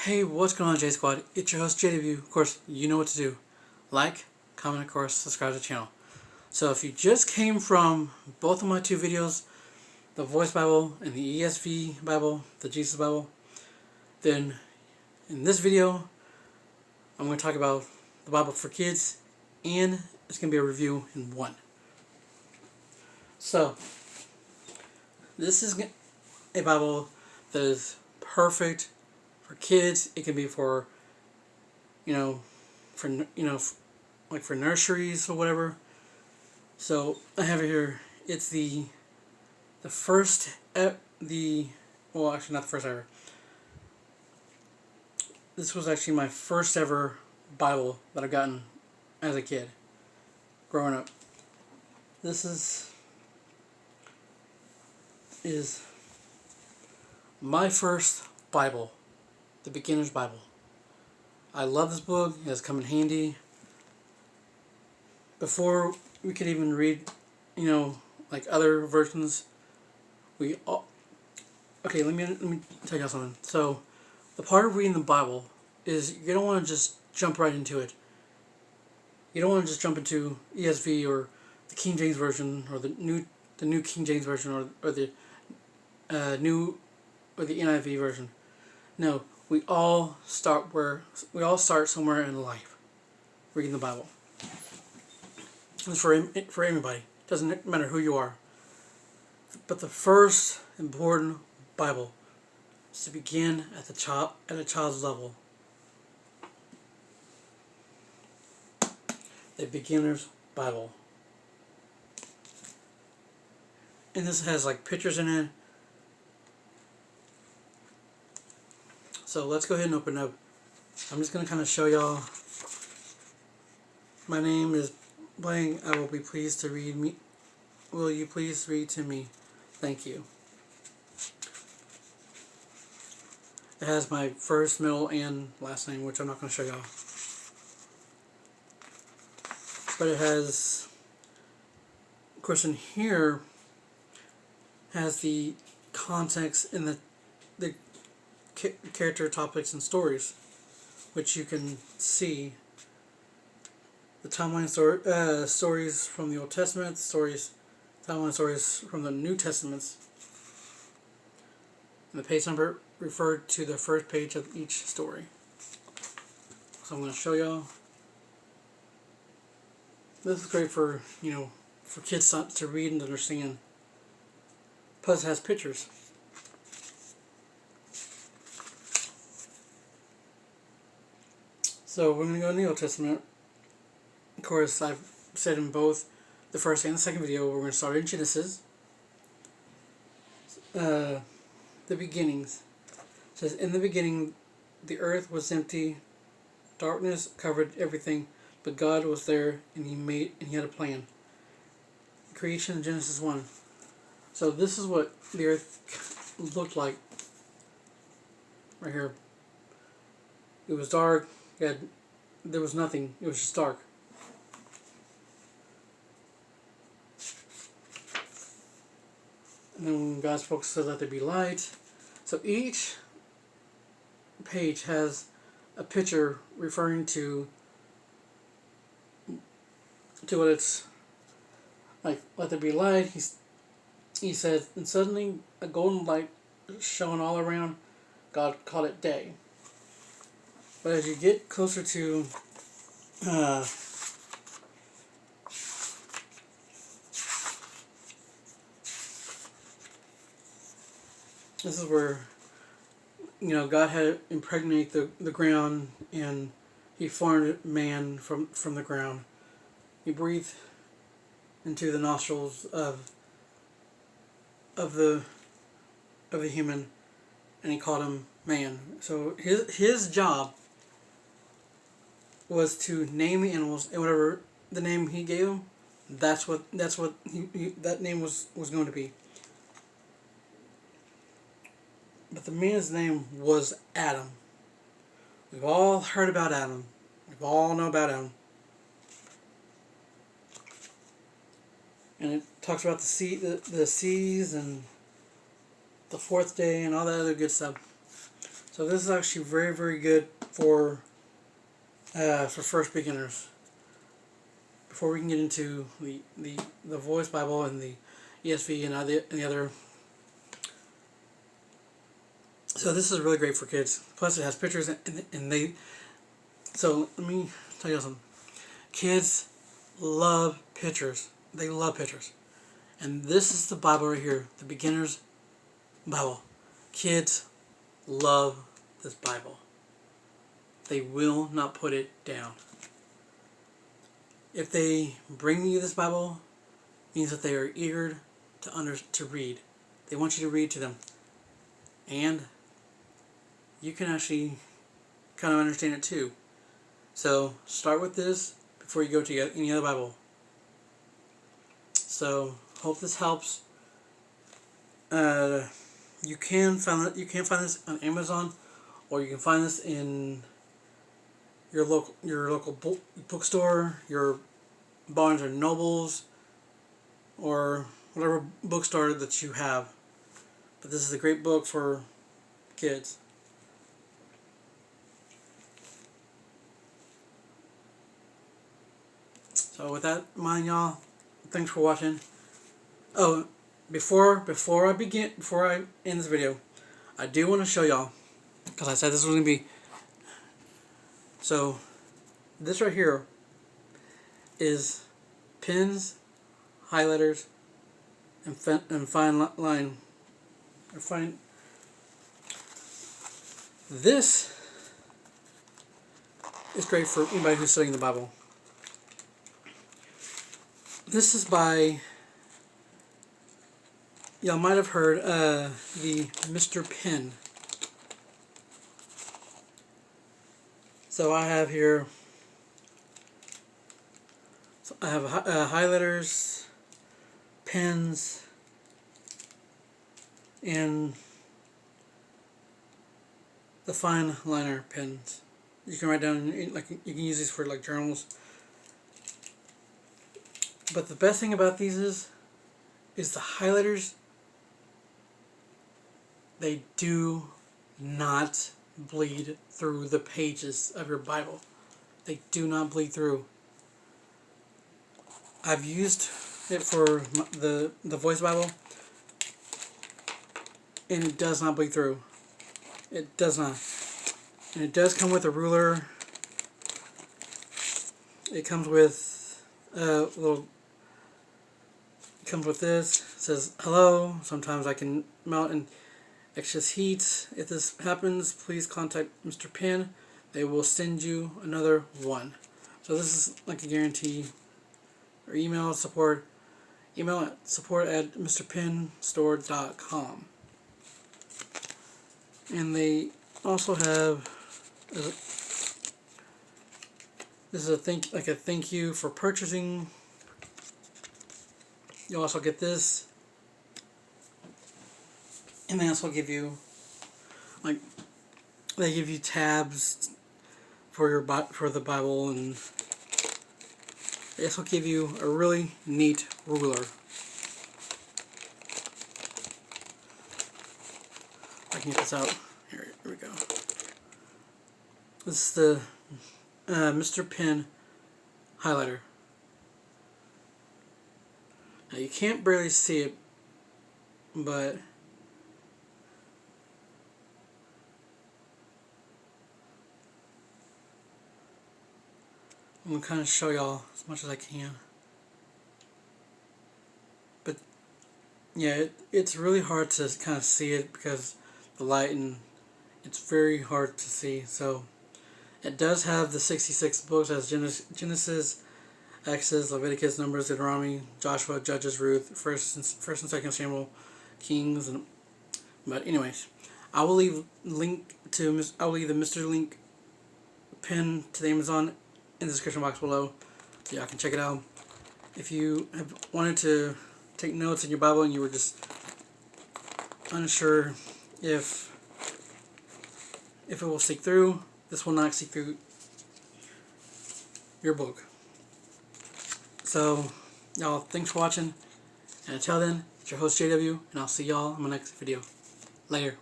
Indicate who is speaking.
Speaker 1: Hey, what's going on, J Squad? It's your host, JW. Of course, you know what to do. Like, comment, of course, subscribe to the channel. So if you just came from both of my two videos, the Voice Bible and the ESV Bible, the Jesus Bible, then in this video, I'm going to talk about the Bible for kids, and it's going to be a review in one. So, this is a Bible that is perfect for kids. It can be for, like for nurseries or whatever. So I have it here. It's the first well, actually not the first ever. This was actually my first ever Bible that I've gotten as a kid, growing up. This is my first Bible, the Beginner's Bible. I love this book. It has come in handy. Before we could even read, like other versions, okay, let me tell you something. So, the part of reading the Bible is you don't want to just jump right into it. You don't want to just jump into ESV or the King James version or the new King James version or the NIV version. No, we all start somewhere in life, reading the Bible. It's for anybody. Doesn't matter who you are. But the first important Bible is to begin at a child's level. The Beginner's Bible. And this has like pictures in it. So let's go ahead and open up. I'm just going to kind of show y'all. My name is blank. I will be pleased to read me. Will you please read to me? Thank you. It has my first, middle, and last name, which I'm not going to show y'all. But it has, of course, in here has the context and the character, topics, and stories, which you can see. The timeline stories from the Old Testament, timeline stories from the New Testaments. And the page number referred to the first page of each story. So I'm going to show y'all. This is great for for kids to read and understand. Plus, it has pictures. So we're going to go in the Old Testament. Of course, I've said in both the first and the second video, we're going to start in Genesis. The beginnings. It says, in the beginning, the earth was empty, darkness covered everything, but God was there, and He had a plan. Creation in Genesis 1. So this is what the earth looked like. Right here. It was dark. There was nothing. It was just dark. And then when God spoke, said, "Let there be light." So each page has a picture referring to what it's like. Let there be light. He said, and suddenly a golden light shone all around. God called it day. But as you get closer to this is where God had impregnated the ground, and He formed man from the ground. He breathed into the nostrils of the human, and He called him man. So his job was to name the animals, and whatever the name He gave them, that's what that name was going to be. But the man's name was Adam. We've all heard about Adam. We all know about Adam. And it talks about the seas and the fourth day and all that other good stuff. So this is actually very, very good for first beginners. Before we can get into the Voice Bible and the ESV and the other. So this is really great for kids. Plus it has pictures and they. So let me tell you something. Kids love pictures. They love pictures. And this is the Bible right here, the beginner's Bible. Kids love this Bible. They will not put it down. If they bring you this Bible, it means that they are eager to read. They want you to read to them. And you can actually kind of understand it too. So start with this before you go to any other Bible. So hope this helps. You can find this on Amazon, or you can find this in your local bookstore, your Barnes and Nobles, or whatever bookstore that you have. But this is a great book for kids. So with that in mind, y'all, thanks for watching. Oh, before I end this video, I do want to show y'all, because I said this was going to be. So this right here is pens, highlighters, and fine line. Or fine. This is great for anybody who's studying the Bible. This is by, y'all might have heard, the Mr. Pen. So I have here, I have highlighters, pens, and the fine liner pens. You can write down, like, you can use these for like journals. But the best thing about these is the highlighters. They do not bleed through the pages of your Bible. They do not bleed through. I've used it for the Voice Bible, and it does not bleed through. It does not. And it does come with a ruler. It comes with a little. It comes with this. It says hello. Sometimes I can melt in excess heat. If this happens, please contact Mr. Pen. They will send you another one. So this is like a guarantee. Or email support. Email at support@mrpenstore.com. And they also have this is a thank you for purchasing. You'll also get this, and they also give you they give you tabs for the Bible, and they also give you a really neat ruler. I can get this out. Here we go. This is the Mr. Pen highlighter. Now you can't barely see it, but I'm going to kind of show y'all as much as I can. But yeah, it's really hard to kind of see it because the light, and it's very hard to see. So it does have the 66 books as Genesis, Exodus, Leviticus, Numbers, Deuteronomy, Joshua, Judges, Ruth, First and Second Samuel, Kings, but anyways, I will leave the Mr. Link Pen to the Amazon in the description box below, so y'all can check it out. If you have wanted to take notes in your Bible and you were just unsure if it will seek through, this will not seek through your book. So, y'all, thanks for watching, and until then, it's your host JW, and I'll see y'all in my next video. Later.